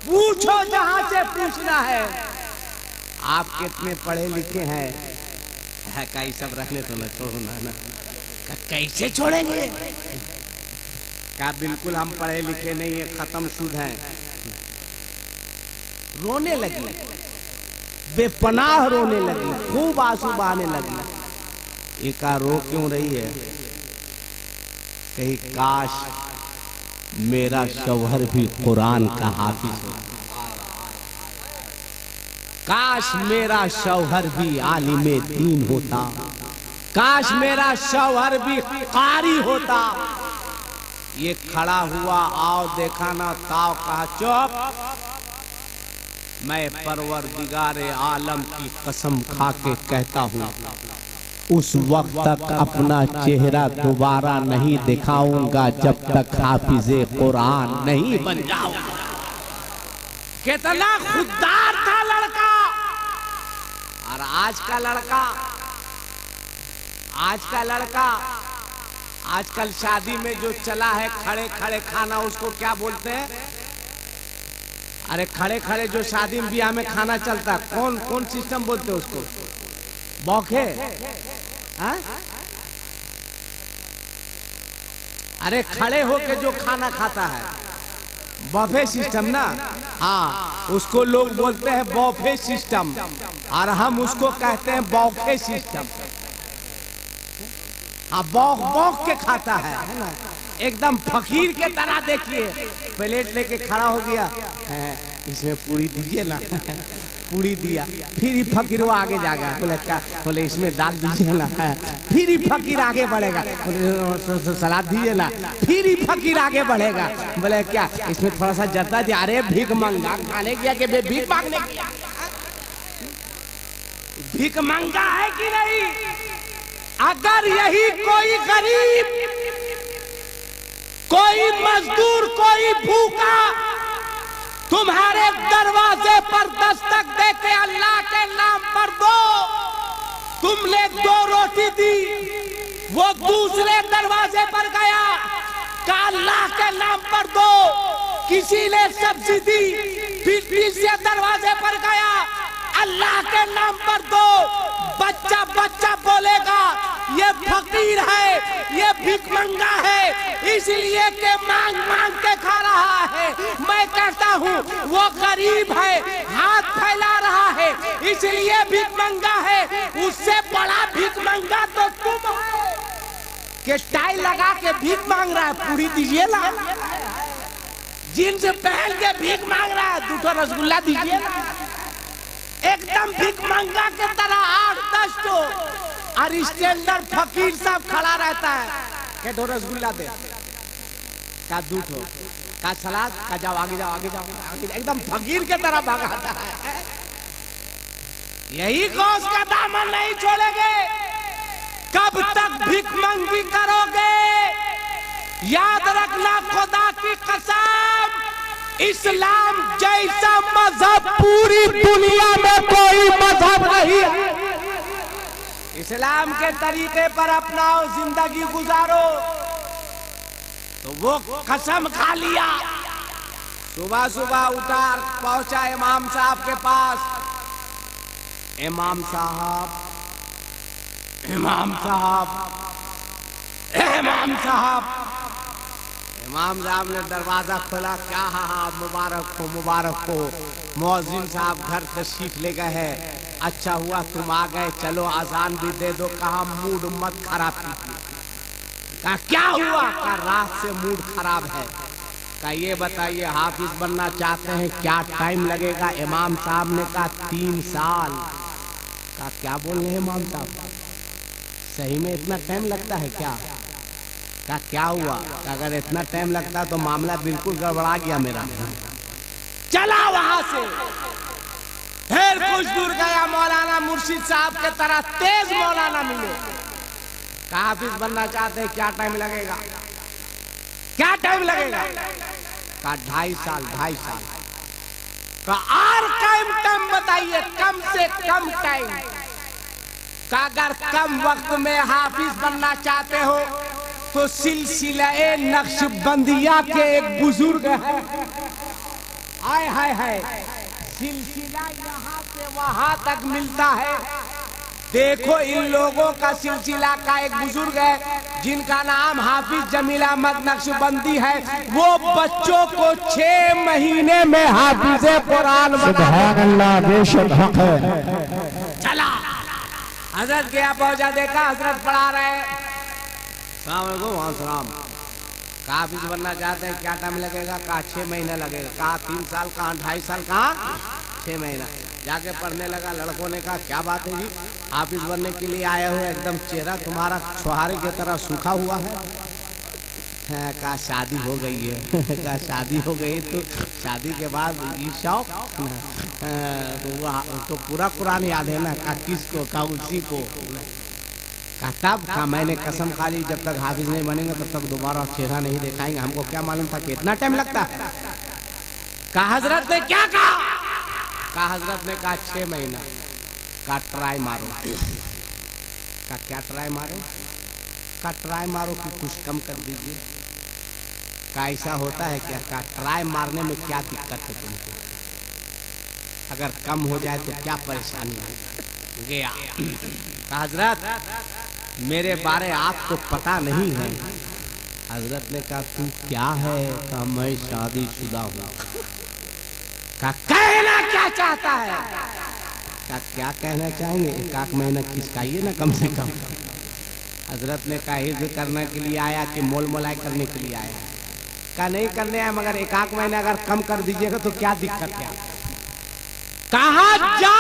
पूछो जहां से पूछना है। आप कितने पढ़े लिखे हैं? कई सब रखने तो न छोड़ो ना। कैसे छोड़ेंगे? क्या बिल्कुल हम पढ़े लिखे नहीं है, खत्म शुद्ध हैं। रोने लगी, बेपनाह रोने लगी, खूब आंसू बहाने लगी। एका रो क्यों रही है? कहीं काश मेरा शौहर भी कुरान का हाफिज हो, काश मेरा शौहर भी आलिमे दीन होता, काश मेरा शौहर भी कारी होता। ये खड़ा हुआ, आओ देखा ना ताव कहा चुप। मैं परवरदिगारे आलम की कसम खा के कहता हूँ, उस वक्त तक अपना चेहरा दोबारा नहीं दिखाऊंगा जब तक हाफिजे कुरान नहीं बन जाऊंगा। कितना खुददार था लड़का। और आज का लड़का आजकल शादी में जो चला है खड़े खड़े खाना, उसको क्या बोलते हैं? अरे खड़े खड़े जो शादी में ब्याह में खाना चलता है, कौन सिस्टम बोलते हैं उसको? बौखे? हाँ? अरे खड़े होके जो खाना खाता है, बफे सिस्टम ना। हाँ, उसको लोग बोलते हैं बफे सिस्टम, और हम उसको कहते हैं बौखे सिस्टम। हाँ, बौख के खाता है ना, एकदम फकीर के तरह। देखिए प्लेट लेके खड़ा हो गया, इसमें पूरी दीजिए ना। पूरी दिया, फिर ही फकीर वो आगे जाएगा। बोले क्या? बोले इसमें दाल दीजिए ना। फिर ही फकीर आगे बढ़ेगा। बोले सलाद दीजिए ना। फिर ही फकीर आगे बढ़ेगा। बोले क्या? इसमें थोड़ा सा जर्दा दिया। अरे भीख मांगा खाने गया कि भीख मांगने गया? भीख मांगा है कि नहीं? अगर यही कोई गरीब, कोई मजदूर, कोई भूखा तुम्हारे दरवाजे पर दस्तक देके अल्लाह के नाम पर दो, तुमने 2 रोटी दी, वो दूसरे दरवाजे पर गया का अल्लाह के नाम पर दो, किसी ने सब्जी दी, फिर तीसरे दरवाजे पर गया अल्लाह के नाम पर दो। बच्चा बोलेगा ये फकीर है, ये भिखमंगा है, इसलिए के मांग मांग के खा रहा है। मैं कहता हूँ वो गरीब है, हाथ फैला रहा है, इसलिए भिखमंगा है। उससे बड़ा भिखमंगा तो तुम हो कि टाई लगा के भीख मांग रहा है। पूरी दीजिए ना। जींस पहन के भीख मांग रहा है, 2 रसगुल्ला दीजिए ना। एकदम भिखमंगा के तरह 8-10 तो और स्टैंडर्ड फकीर सब खड़ा रहता है कि 2 रसगुल्ला दे, का 2 ठो, का सलाद, का जाओ आगे जाओ आगे जाओ, एकदम फकीर के तरह भगाता है। यही गौस का दामन नहीं छोड़ेंगे। कब तक भिखमंगी करोगे? याद रखना, खुदा की कसम, इस्लाम जैसा मजहब पूरी दुनिया में कोई मजहब नहीं है। इस्लाम के तरीके पर अपनाओ, जिंदगी गुजारो। तो वो कसम खा लिया। सुबह सुबह उठा, पहुंचा इमाम साहब के पास। इमाम साहब, इमाम साहब, इमाम साहब। इमाम साहब ने दरवाजा खोला। क्या? हाँ, मुबारक हो, मुबारक हो। मौजिन साहब घर तशरीफ ले गए हैं। अच्छा हुआ तुम आ गए, चलो अजान भी दे दो। कहा मूड मत खराब कीजिए। कहा क्या हुआ? कहा रात से मूड खराब है। कहा ये बताइए, हाफिज बनना चाहते हैं, क्या टाइम लगेगा? इमाम साहब ने कहा 3 साल। कहा क्या बोल रहे हैं इमाम साहब, सही में इतना टाइम लगता है क्या? कहा क्या हुआ? अगर इतना टाइम लगता तो मामला बिल्कुल गड़बड़ा गया मेरा। चला वहां से, फिर कुछ दूर गया, मौलाना मुर्शिद साहब के तरह तेज मौलाना मिले। कहा हाफिज बनना चाहते हैं, क्या टाइम लगेगा? क्या टाइम लगेगा? कहा 2.5 साल। 2.5 साल। कहा और टाइम बताइए, कम से कम टाइम। कहा अगर कम वक्त में हाफिज बनना चाहते हो तो सिलसिला नक्शबंदिया के एक बुजुर्ग है, हाय हाय हाय, सिलसिला यहाँ से वहां तक मिलता है। देखो इन लोगों का सिलसिला का एक बुजुर्ग है जिनका नाम हाफिज जमील अहमद नक्शबंदी है। वो बच्चों को 6 महीने में हाफिज कुरान सुभान अल्लाह, बेशक हक है। चला हजरत गया, पहुंचा, देखा हजरत पढ़ा रहे। सलाम, कहा हाफिज बनना चाहते हैं, क्या टाइम लगेगा? कहा 6 महीना लगेगा। कहा 3 साल, कहा 2.5 साल, कहा 6 महीना। जाके पढ़ने लगा। लड़कों ने कहा क्या बात है जी, हाफिज बनने के लिए आए हुए, एकदम चेहरा तुम्हारा छुहारे की तरह सूखा हुआ है। कहा शादी हो गई है। कहा शादी हो गई, तो शादी के बाद ये शौक तो पूरा कुरान याद है ना? कहा किसको? कहा उसी को। कहा तब? कहा मैंने कसम खा ली जब तक हाफिज नहीं बनेंगे तब तक दोबारा चेहरा नहीं दिखाएंगे। हमको क्या मालूम था कि इतना टाइम लगता है। कहा हजरत ने क्या कहा? कहा हजरत ने कहा 6 महीना। कहा ट्राई मारो। कहा क्या ट्राई मारो? कहा ट्राई मारो कि कुछ कम कर दीजिए। कहा ऐसा होता है क्या? कहा ट्राई मारने में क्या दिक्कत है तुमको? अगर कम हो जाए तो क्या परेशानी है? गया। कहा हजरत मेरे बारे आपको पता नहीं है। हजरत ने कहा तू क्या है? कहा मैं शादीशुदा हूँ। कहा कहना क्या चाहता है? कहा क्या कहना चाहेंगे? 1 महीना खिसकाइए ना कम से कम। हजरत ने कहा हिफ्ज़ करने के लिए आया कि मोल मोलाई करने के लिए आया? कहा नहीं करने आया, मगर 1 महीना अगर कम कर दीजिएगा तो क्या दिक्कत है? कहा जा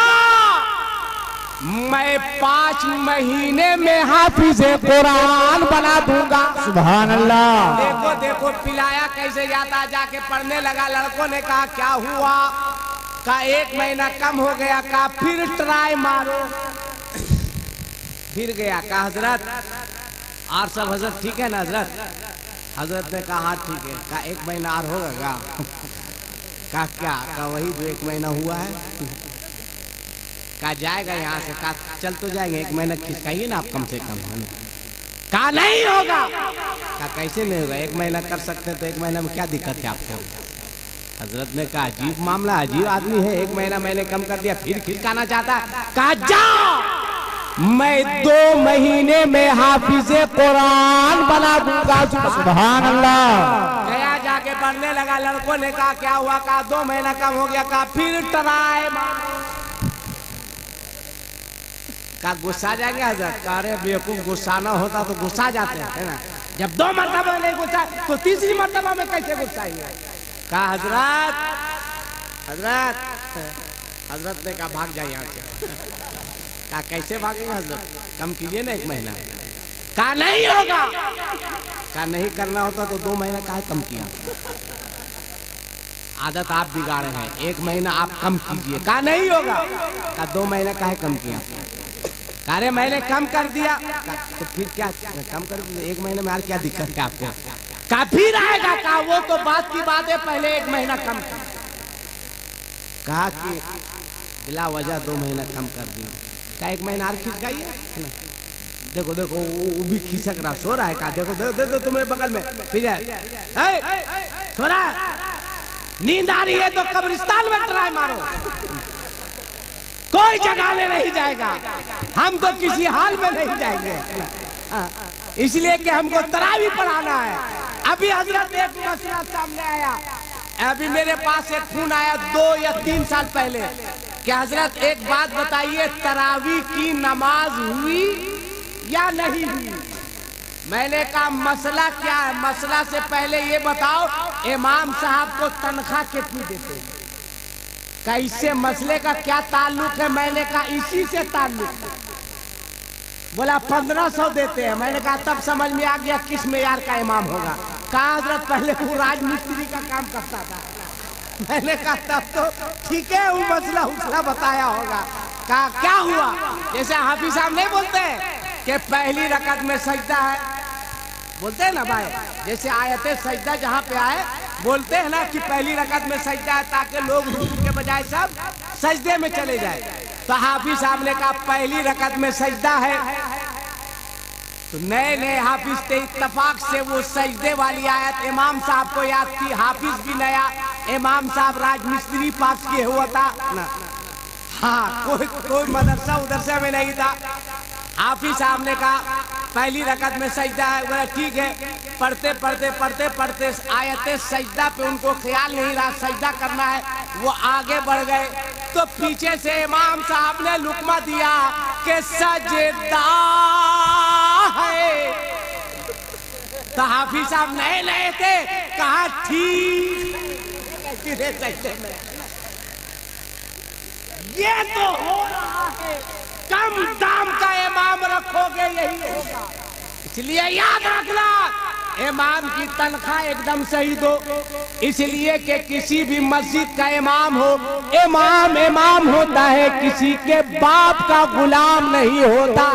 मैं 5 महीने में हाफिज कुरान बना दूंगा। सुभान अल्लाह। देखो देखो पिलाया कैसे जाता। जाके पढ़ने लगा। लड़कों ने कहा क्या हुआ? कहा 1 महीना कम हो गया। कहा फिर ट्राई मारो। फिर गया। कहा हजरत और सब हजरत ठीक है ना हजरत? हजरत ने कहा हाँ ठीक है। कहा 1 महीना और होगा क्या? कहा क्या? कहा वही जो 1 महीना हुआ है। कहा जाएगा यहाँ से? कहा चल तो जाएंगे, 1 महीना खिसकाइए ना आप कम से कम। कहा नहीं होगा। कहा कैसे नहीं होगा? 1 महीना कर सकते हैं तो 1 महीना में क्या दिक्कत है आपको? हजरत ने कहा अजीब मामला, अजीब आदमी है। 1 महीना मैंने कम कर दिया फिर खिसकाना चाहता है। कहा जाओ मैं 2 महीने में हाफिज कुरान बना दूंगा। सुभान अल्लाह। गया, जाके पढ़ने लगा। लड़कों ने कहा क्या हुआ? कहा 2 महीना कम हो गया। कहा फिर ट्राई मारो। कहा गुस्सा जाएंगे हजरत? कहा अरे बेवकूफ, गुस्सा होता तो गुस्सा जाते हैं, है ना? जब 2 मरतबा नहीं गुस्सा तो 3री मरतबा में कैसे गुस्साएंगे? कहा हजरत हजरत हजरत ने कहा भाग जाए यहाँ से। कहा कैसे भागेंगे हजरत? कम कीजिए ना 1 महीना। कहा नहीं होगा। कहा नहीं करना होता तो 2 महीना काहे कम किया? आदत आप बिगाड़े हैं, 1 महीना आप कम कीजिए। कहा नहीं होगा। कहा 2 महीना काहे कम किया? अरे मैंने कम कर दिया। तो फिर क्या कम कर दिया? 1 महीने में यार क्या दिक्कत है आपको? कहा फिर आएगा। कहा वो तो बात की बात है, पहले 1 महीना कम कर। कहा कि बिला वजह 2 महीना कम कर दिया। कहा 1 महीना और खिसकाइए। देखो देखो वो भी खिसक रहा, सो रहा है। कहा देखो देखो देखो तुम्हारे बगल में सो रहा है, नींद आ रही है तो कब्रिस्तान में ट्राई मारो, कोई जगाने नहीं जाएगा। हम तो किसी हाल में नहीं जाएंगे, इसलिए कि हमको तरावी पढ़ाना है। अभी हजरत एक मसला सामने आया, अभी मेरे पास एक फोन आया 2 या 3 साल पहले कि हजरत एक बात बताइए, तरावी की नमाज हुई या नहीं हुई? मैंने कहा मसला क्या है? मसला से पहले ये बताओ इमाम साहब को तनख्वाह कितनी देते हैं? कैसे मसले का क्या ताल्लुक है? मैंने कहा इसी से ताल्लुक है। बोला 1500 देते हैं। मैंने कहा तब समझ में आ गया किस मेयार का इमाम होगा। कहा हजरत पहले वो राजमिस्त्री का काम करता था। मैंने कहा तब तो ठीक है, वो मसला उसला बताया होगा। कहा क्या हुआ? जैसे हाफिज साहब नहीं बोलते हैं कि पहली रकत में सजदा है, बोलते हैं ना भाई, जैसे आयते सजदा जहाँ पे आए बोलते हैं ना कि पहली रकत में सजदा है ताकि लोग रुकू के बजाय सब सजदे में चले जाए। तो हाफिज साहब ने कहा पहली रकत में सजदा है। तो नए नए हाफिज थे, इत्तफाक से वो सजदे वाली आयत इमाम साहब को याद थी। हाफिज भी नया, इमाम साहब राजमिस्त्री पास किए हुआ था ना। हाँ, कोई मदरसा उदरसा में नहीं था। हाफिज साहब ने कहा पहली रकत में सजदा है। बोला ठीक है। पढ़ते पढ़ते पढ़ते पढ़ते आयते सजदा पे उनको ख्याल नहीं रहा, सजदा करना है। वो आगे बढ़ गए तो पीछे से इमाम साहब ने लुकमा दिया कि सजदा है। तो हाफिज साहब नए नए थे, कहा ठीक सजदे में ये तो हो रहा है, कम दाम का इमाम रखोगे यही होगा। इसलिए याद रखना, इमाम की तनख्वाह एकदम सही दो। इसलिए कि किसी भी मस्जिद का इमाम हो, इमाम इमाम होता है, किसी के बाप का गुलाम नहीं होता।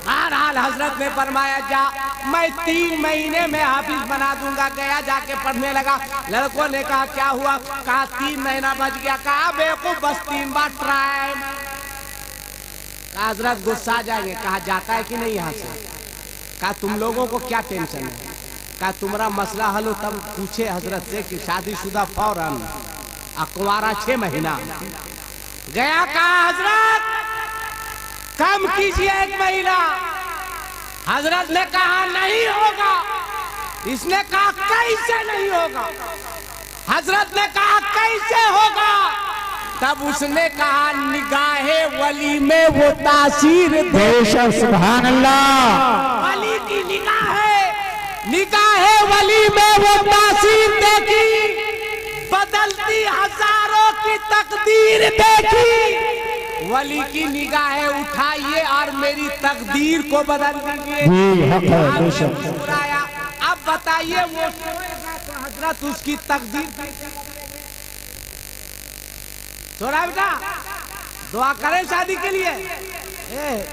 बहरहाल हजरत ने फरमाया जा, मैं 3 महीने में हाफिज बना दूंगा। गया जाके पढ़ने लगा। लड़कों ने कहा क्या हुआ? कहा 3 महीना बच गया। कहा बेवकूफ, बस 3 बार ट्राई। कहा हजरत गुस्सा आ जाएंगे। कहा जाता है कि नहीं यहाँ से? कहा तुम लोगों को क्या टेंशन है? कहा तुम्हारा मसला हल हो तब पूछे हजरत से कि शादीशुदा फौरन, कुंवारा 6 महीना। गया, कहा हजरत कम कीजिए 1 महीना। हजरत ने कहा नहीं होगा। इसने कहा कैसे नहीं होगा? हजरत ने कहा कैसे होगा? तब उसने कहा निगाहे वली में वो तासीर बेशक सुभान अल्लाह। वली की निगाह है, निगाहे वली में वो तासीर देखी, बदलती हजारों की तकदीर देखी। वली की निगाहें उठाइए और मेरी तकदीर को बदल दीजिए। मुस्कुराया। अब बताइए वो सोएगा तो हजरत उसकी तकदीर छोड़ा। बेटा दुआ करें शादी के लिए।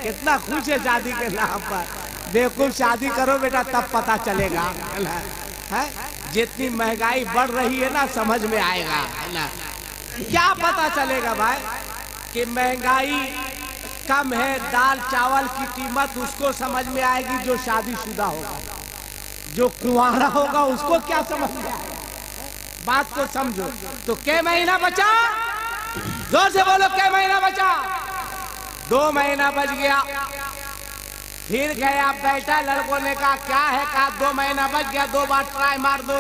कितना खुश है शादी के नाम पर। बेवकूफ, शादी करो बेटा तब पता चलेगा है। जितनी महंगाई बढ़ रही है ना, समझ में आएगा है ना। क्या पता चलेगा भाई कि महंगाई कम है, दाल चावल की कीमत उसको समझ में आएगी जो शादीशुदा होगा। जो कुंवारा होगा उसको क्या समझ में आएगा? बात को समझो। तो क्या महीना बचा? जोर से बोलो, क्या महीना बचा? 2 महीना बच गया। फिर गया बैठा। लड़कों ने कहा क्या है? कहा 2 महीना बच गया, 2 बार ट्राई मार दो।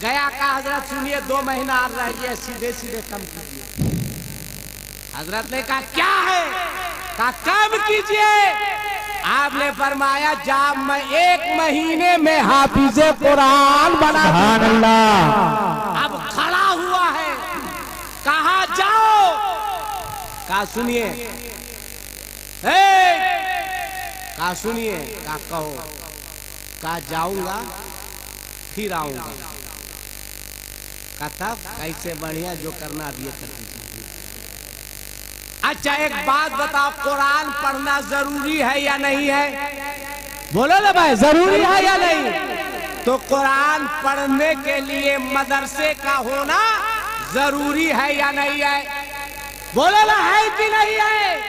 गया, कहा हजरत सुनिए 2 महीना और रह गया, सीधे सीधे कम कीजिए। हजरत ने कहा क्या है? कहा कम कीजिए। आपने फरमाया जब मैं 1 महीने में हाफिज़े कुरान बना दूंगा। अब खड़ा हुआ है, कहा जाओ। कहा सुनिए, कहा सुनिए। कहा कहो। कहा जाऊंगा फिर आऊंगा। कहा तब कैसे? बढ़िया, जो करना अब ये कर दीजिए। अच्छा एक बात बताओ, कुरान पढ़ना जरूरी है या नहीं है? बोलो ना भाई, जरूरी है या नहीं? तो कुरान पढ़ने के लिए मदरसे का होना जरूरी है या नहीं है? बोलो ना, है कि नहीं है?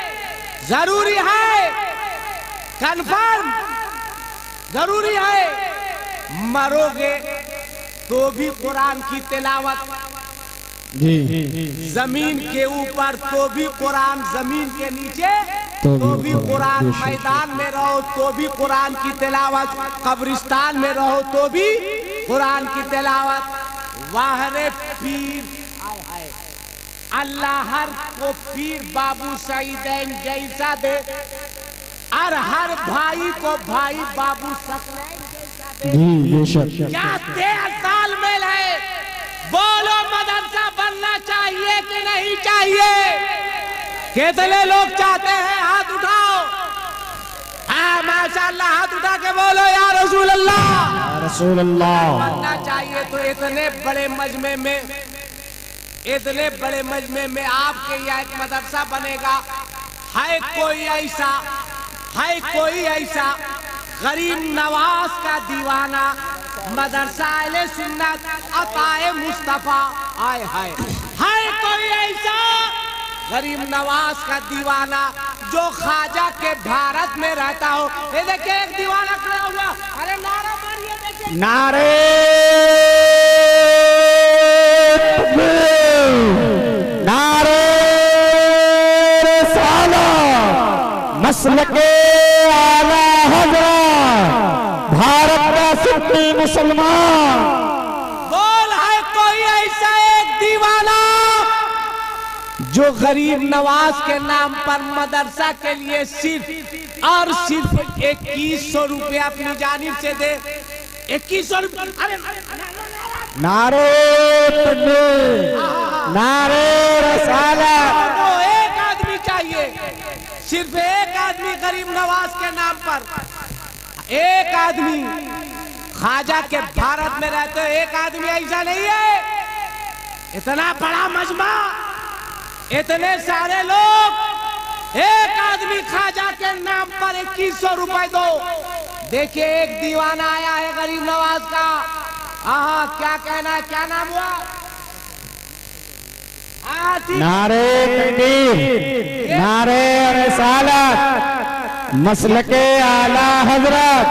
जरूरी है, कंफर्म जरूरी है। मरोगे तो भी कुरान की तिलावत, जमीन के ऊपर तो भी कुरान, जमीन के नीचे तो भी कुरान, मैदान में रहो तो भी कुरान की तिलावत, कब्रिस्तान में रहो तो भी कुरान की तिलावत। वाहरे पीर, अल्लाह हर को पीर बाबू सईदैन जैसा दे और हर भाई को भाई बाबू सकलैन जैसा दे। क्या 13 साल मेल है? बोलो मदरसा बनना चाहिए कि नहीं चाहिए? कितने लोग चाहते हैं? हाथ उठाओ। हाँ माशाअल्लाह, हाथ उठा के बोलो या रसूल अल्लाह। या रसूल अल्लाह। बनना चाहिए। तो इतने बड़े मजमे में, इतने बड़े मजमे में आपके यहाँ एक मदरसा बनेगा। है कोई ऐसा गरीब नवाज का दीवाना, मदरसा अहले सुन्नत अताए मुस्तफा आए है कोई ऐसा गरीब नवाज का दीवाना जो ख्वाजा के भारत में रहता हो। ये देखिए एक दीवाना खड़ा हुआ, अरे नारा मारिए, देखिए नारे नारे रिसालत मसलके आला हज़रत भारत का सुन्नी मुसलमान। बोल है कोई ऐसा एक दीवाना जो गरीब नवाज के नाम पर मदरसा के लिए सिर्फ और सिर्फ 2100 रुपया अपनी जानिब से दे। 2100 रुपया, अरे नारे तकबीर, नारे रिसालत। तो एक आदमी चाहिए, सिर्फ एक आदमी गरीब नवाज के नाम पर, एक आदमी ख्वाजा के भारत में रहते हो, एक आदमी ऐसा नहीं है। इतना बड़ा मजमा, इतने सारे लोग, एक आदमी ख्वाजा के नाम पर 2100 रुपए दो। देखिए एक दीवाना आया है गरीब नवाज का। हाँ, क्या कहना है, क्या नाम हुआ? नारे तकबीर, नारे रिसालत मसलके आला हज़रत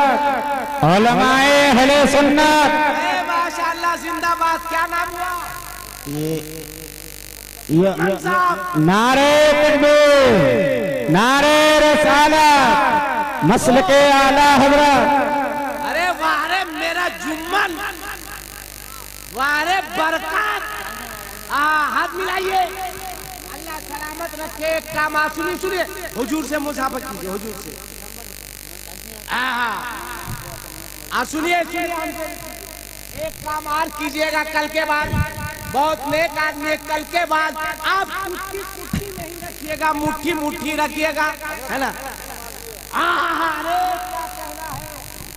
उलमाए अहले सुन्नत। माशाअल्लाह, जिंदाबाद। क्या नाम हुआ? नारे तकबीर, नारे रिसालत मसलके आला हज़रत। अरे वाह रे मेरा जुम्मन, वाह रे बरकत। हाथ मिलाइए, अल्लाह सलामत रखे। एक काम सुनिए, सुनिए, हुजूर से मुसाफत कीजिए, हुजूर से। सुनिए, सुनिए, एक काम और कीजिएगा कल के बाद। बहुत नेक आदमी है, कल के बाद आप मुट्ठी नहीं रखिएगा, मुट्ठी मुट्ठी रखिएगा, है ना? अरे क्या कहना है,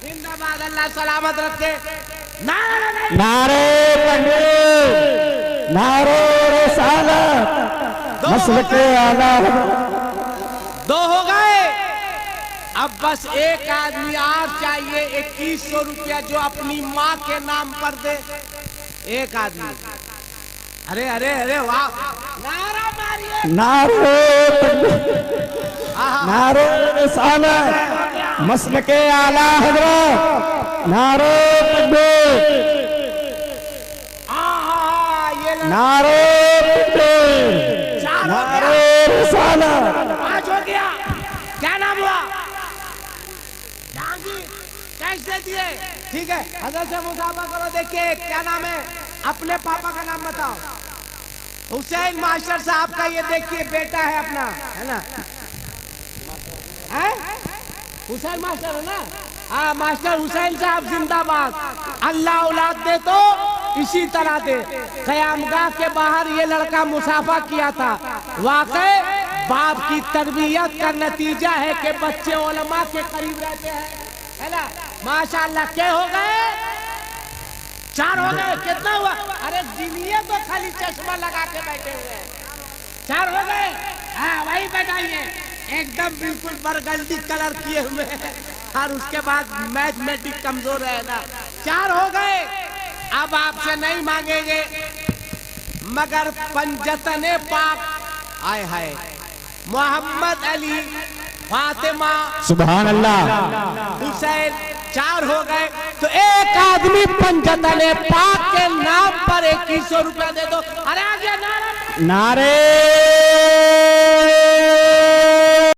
जिंदाबाद, अल्लाह सलामत रखे। नारे तकबीर, नारे रिसालत मसलके आला। दो हो गए, अब बस एक आदमी और चाहिए 2100 रुपया जो अपनी माँ के नाम पर दे। एक आदमी, अरे अरे अरे वाह, नारा मारिए, नारे नारे रिसालत मसलके आला हज़रत, नारे तकबीर, नारे तकबीर, नारे रिसालत। आज हो गया। क्या नाम हुआ? कैसे दिए? ठीक है, हज़रत से मुसाफा करो। देखिए क्या नाम है, अपने पापा का नाम बताओ। हुसैन मास्टर साहब का ये देखिए बेटा है अपना, है ना? हुसैन मास्टर है ना? हाँ, मास्टर हुसैन साहब जिंदाबाद। अल्लाह औलाद दे तो इसी तरह दे। क़यामगाह के बाहर ये लड़का मुसाफा किया था। वाकई बाप की तरबियत का नतीजा है कि बच्चे उलमा के करीब रहते हैं, है ना? माशाअल्लाह। क्या हो गए? 4 हो गए। कितना हुआ? अरे जिनिए तो खाली चश्मा लगा के बैठे हुए हैं। 4 हो गए। हाँ, वही बताइए, एकदम बिल्कुल बरगंडी कलर किए हुए हैं और उसके बाद मैथमेटिक कमजोर है ना। 4 हो गए। अब आपसे नहीं मांगेंगे मगर पंजतने पाक, आए हाय, मोहम्मद अली, फातिमा, सुभान अल्लाह, हुसैन। 4 हो गए। तो एक आदमी पंजतने पाक के नाम पर 2100 रुपया दे दो। अरे आगे नारा, नारे